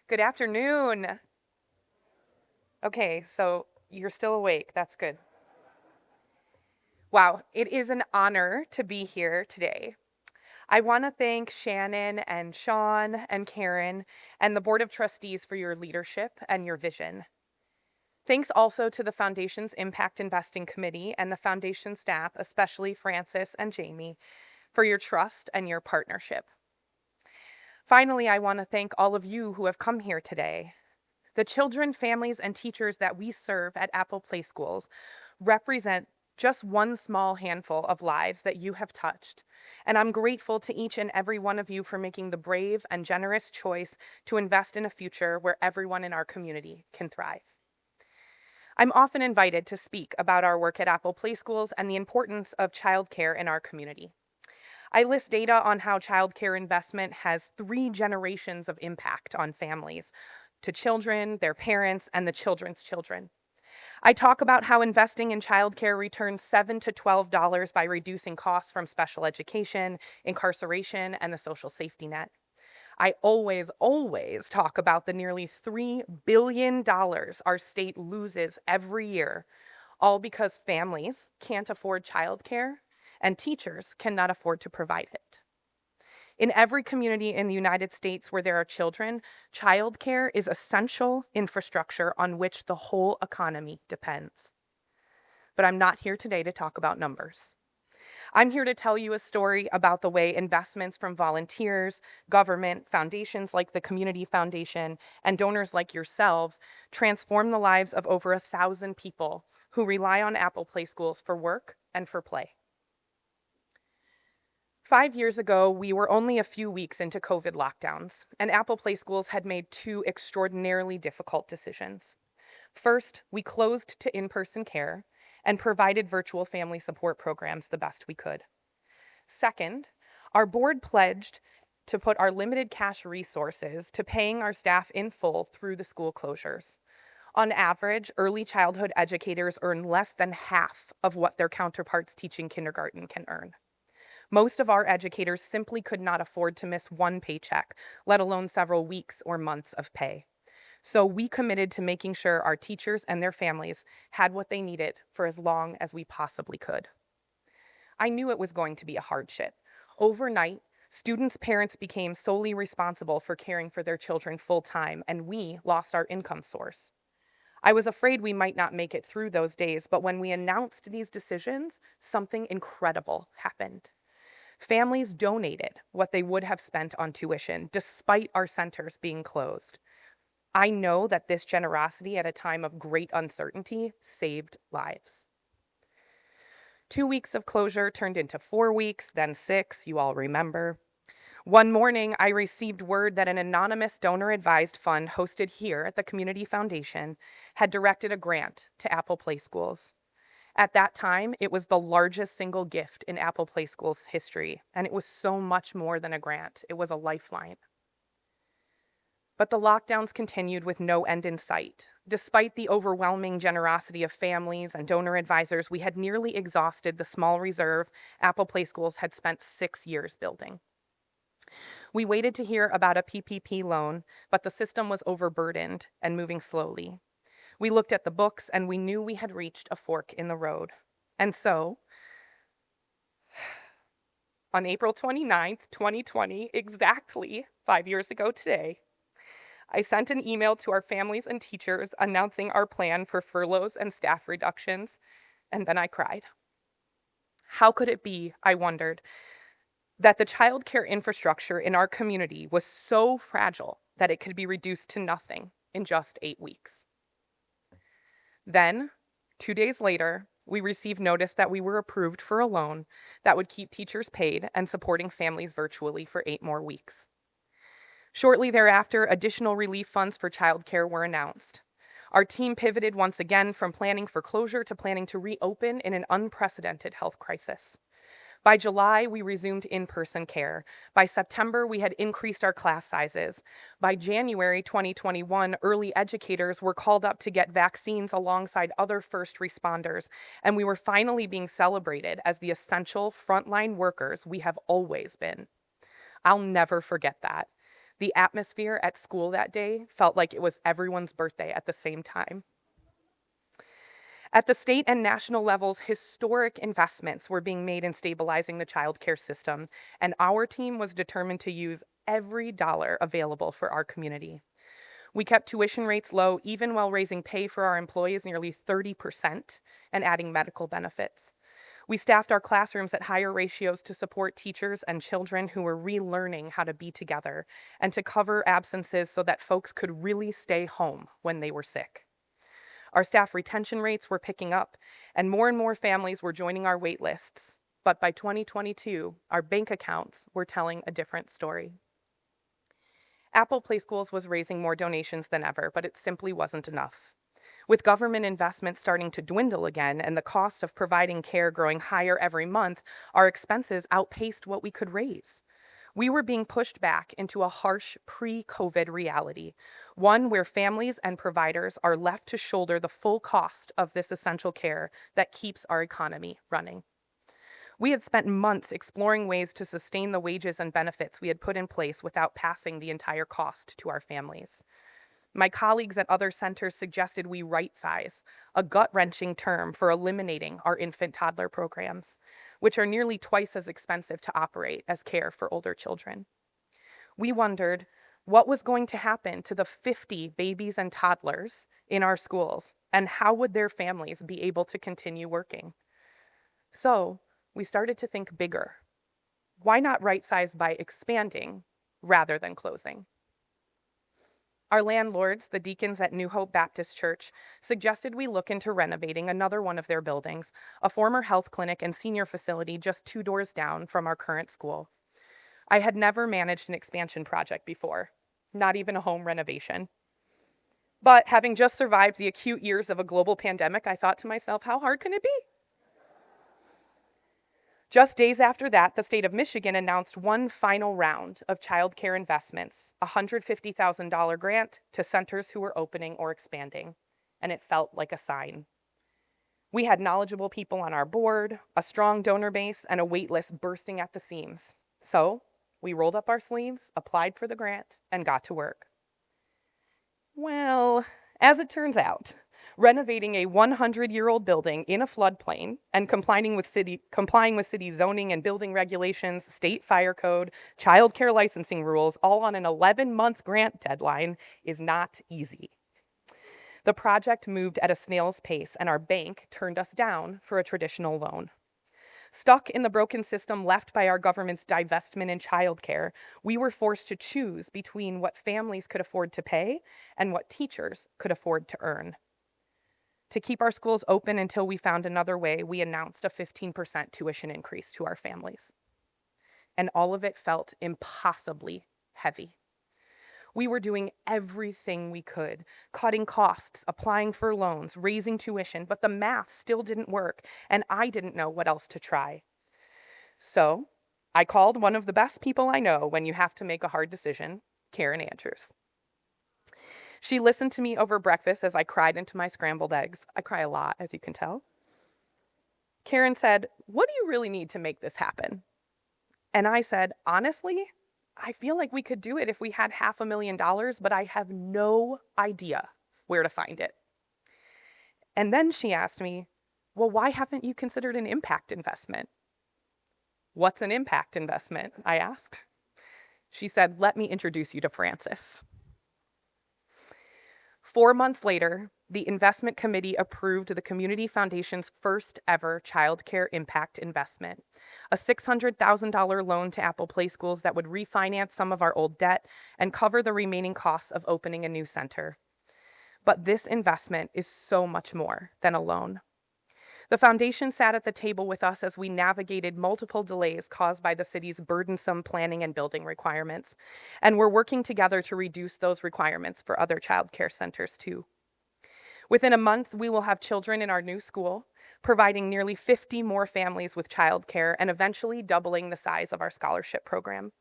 Good afternoon. Okay, so you're still awake. That's good. Wow, it is an honor to be here today. I want to thank Shannon and Sean and Karen and the Board of Trustees for your leadership and your vision. Thanks also to the Foundation's Impact Investing Committee and the Foundation staff, especially Francis and Jamie, for your trust and your partnership. Finally, I want to thank all of you who have come here today. The children, families, and teachers that we serve at Apple Playschools represent just one small handful of lives that you have touched. And I'm grateful to each and every one of you for making the brave and generous choice to invest in a future where everyone in our community can thrive. I'm often invited to speak about our work at Apple Playschools and the importance of childcare in our community. I list data on how childcare investment has 3 generations of impact on families, to children, their parents, and the children's children. I talk about how investing in childcare returns $7 to $12 by reducing costs from special education, incarceration, and the social safety net. I always talk about the nearly $3 billion our state loses every year, all because families can't afford childcare and teachers cannot afford to provide it. In every community in the United States where there are children, childcare is essential infrastructure on which the whole economy depends. But I'm not here today to talk about numbers. I'm here to tell you a story about the way investments from volunteers, government, foundations like the Community Foundation, and donors like yourselves transform the lives of over 1,000 people who rely on Apple Playschools for work and for play. 5 years ago, we were only a few weeks into COVID lockdowns, and Apple Playschools had made 2 extraordinarily difficult decisions. First, we closed to in-person care and provided virtual family support programs the best we could. Second, our board pledged to put our limited cash resources to paying our staff in full through the school closures. On average, early childhood educators earn less than half of what their counterparts teaching kindergarten can earn. Most of our educators simply could not afford to miss one paycheck, let alone several weeks or months of pay. So we committed to making sure our teachers and their families had what they needed for as long as we possibly could. I knew it was going to be a hardship. Overnight, students' parents became solely responsible for caring for their children full-time, and we lost our income source. I was afraid we might not make it through those days, but when we announced these decisions, something incredible happened. Families donated what they would have spent on tuition, despite our centers being closed. I know that this generosity at a time of great uncertainty saved lives. 2 weeks of closure turned into 4 weeks, then 6, you all remember. One morning, I received word that an anonymous donor-advised fund hosted here at the Community Foundation had directed a grant to Apple Playschools. At that time, it was the largest single gift in Apple Playschools history, and it was so much more than a grant. It was a lifeline. But the lockdowns continued with no end in sight. Despite the overwhelming generosity of families and donor advisors, we had nearly exhausted the small reserve Apple Playschools had spent 6 years building. We waited to hear about a PPP loan, but the system was overburdened and moving slowly. We looked at the books and we knew we had reached a fork in the road. And so, on April 29th, 2020, exactly 5 years ago today, I sent an email to our families and teachers announcing our plan for furloughs and staff reductions, and then I cried. How could it be, I wondered, that the childcare infrastructure in our community was so fragile that it could be reduced to nothing in just 8 weeks? Then, 2 days later, we received notice that we were approved for a loan that would keep teachers paid and supporting families virtually for 8 more weeks. Shortly thereafter, additional relief funds for childcare were announced. Our team pivoted once again from planning for closure to planning to reopen in an unprecedented health crisis. By July, we resumed in-person care. By September, we had increased our class sizes. By January 2021, early educators were called up to get vaccines alongside other first responders, and we were finally being celebrated as the essential frontline workers we have always been. I'll never forget that. The atmosphere at school that day felt like it was everyone's birthday at the same time. At the state and national levels, historic investments were being made in stabilizing the childcare system, and our team was determined to use every dollar available for our community. We kept tuition rates low even while raising pay for our employees nearly 30% and adding medical benefits. We staffed our classrooms at higher ratios to support teachers and children who were relearning how to be together and to cover absences so that folks could really stay home when they were sick. Our staff retention rates were picking up, and more families were joining our wait lists. But by 2022, our bank accounts were telling a different story. Apple Playschools was raising more donations than ever, but it simply wasn't enough. With government investment starting to dwindle again and the cost of providing care growing higher every month, our expenses outpaced what we could raise. We were being pushed back into a harsh pre-COVID reality, one where families and providers are left to shoulder the full cost of this essential care that keeps our economy running. We had spent months exploring ways to sustain the wages and benefits we had put in place without passing the entire cost to our families. My colleagues at other centers suggested we right-size, a gut-wrenching term for eliminating our infant-toddler programs, which are nearly twice as expensive to operate as care for older children. We wondered what was going to happen to the 50 babies and toddlers in our schools, and how would their families be able to continue working? So we started to think bigger. Why not right-size by expanding rather than closing? Our landlords, the deacons at New Hope Baptist Church, suggested we look into renovating another one of their buildings, a former health clinic and senior facility just 2 doors down from our current school. I had never managed an expansion project before, not even a home renovation. But having just survived the acute years of a global pandemic, I thought to myself, how hard can it be? Just days after that, the state of Michigan announced one final round of childcare investments, a $150,000 grant to centers who were opening or expanding, and it felt like a sign. We had knowledgeable people on our board, a strong donor base, and a wait list bursting at the seams. So we rolled up our sleeves, applied for the grant, and got to work. Well, as it turns out, renovating a 100-year-old building in a floodplain and complying with city zoning and building regulations, state fire code, child care licensing rules, all on an 11-month grant deadline is not easy. The project moved at a snail's pace, and our bank turned us down for a traditional loan. Stuck in the broken system left by our government's divestment in childcare, we were forced to choose between what families could afford to pay and what teachers could afford to earn. To keep our schools open until we found another way, we announced a 15% tuition increase to our families. And all of it felt impossibly heavy. We were doing everything we could, cutting costs, applying for loans, raising tuition, but the math still didn't work, and I didn't know what else to try. So I called one of the best people I know when you have to make a hard decision, Karen Andrews. She listened to me over breakfast as I cried into my scrambled eggs. I cry a lot, as you can tell. Karen said, "What do you really need to make this happen?" And I said, "Honestly, I feel like we could do it if we had $500,000, but I have no idea where to find it." And then she asked me, "Well, why haven't you considered an impact investment?" "What's an impact investment?" I asked. She said, "Let me introduce you to Francis." 4 months later, the investment committee approved the Community Foundation's first ever child care impact investment, a $600,000 loan to Apple Playschools that would refinance some of our old debt and cover the remaining costs of opening a new center. But this investment is so much more than a loan. The foundation sat at the table with us as we navigated multiple delays caused by the city's burdensome planning and building requirements, and we're working together to reduce those requirements for other child care centers too. Within a month, we will have children in our new school, providing nearly 50 more families with child care and eventually doubling the size of our scholarship program.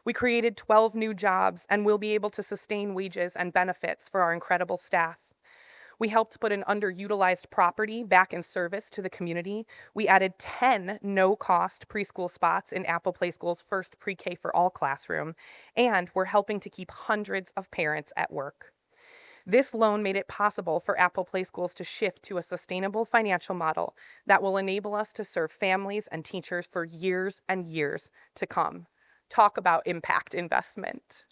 We created 12 new jobs and will be able to sustain wages and benefits for our incredible staff. We helped put an underutilized property back in service to the community. We added 10 no-cost preschool spots in Apple Playschool's first pre-K for all classroom, and we're helping to keep hundreds of parents at work. This loan made it possible for Apple Playschools to shift to a sustainable financial model that will enable us to serve families and teachers for years and years to come. Talk about impact investment.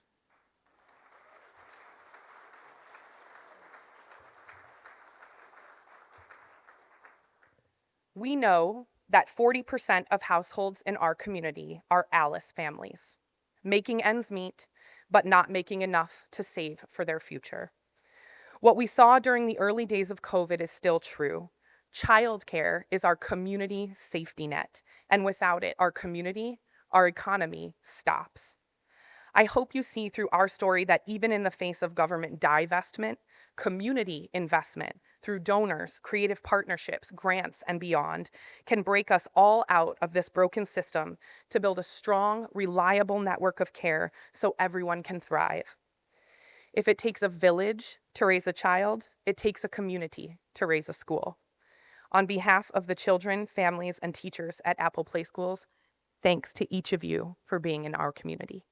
We know that 40% of households in our community are Alice families, making ends meet, but not making enough to save for their future. What we saw during the early days of COVID is still true. Childcare is our community safety net, and without it, our community, our economy stops. I hope you see through our story that even in the face of government divestment, community investment through donors, creative partnerships, grants, and beyond can break us all out of this broken system to build a strong, reliable network of care so everyone can thrive. If it takes a village to raise a child, it takes a community to raise a school. On behalf of the children, families, and teachers at Apple Playschools, thanks to each of you for being in our community.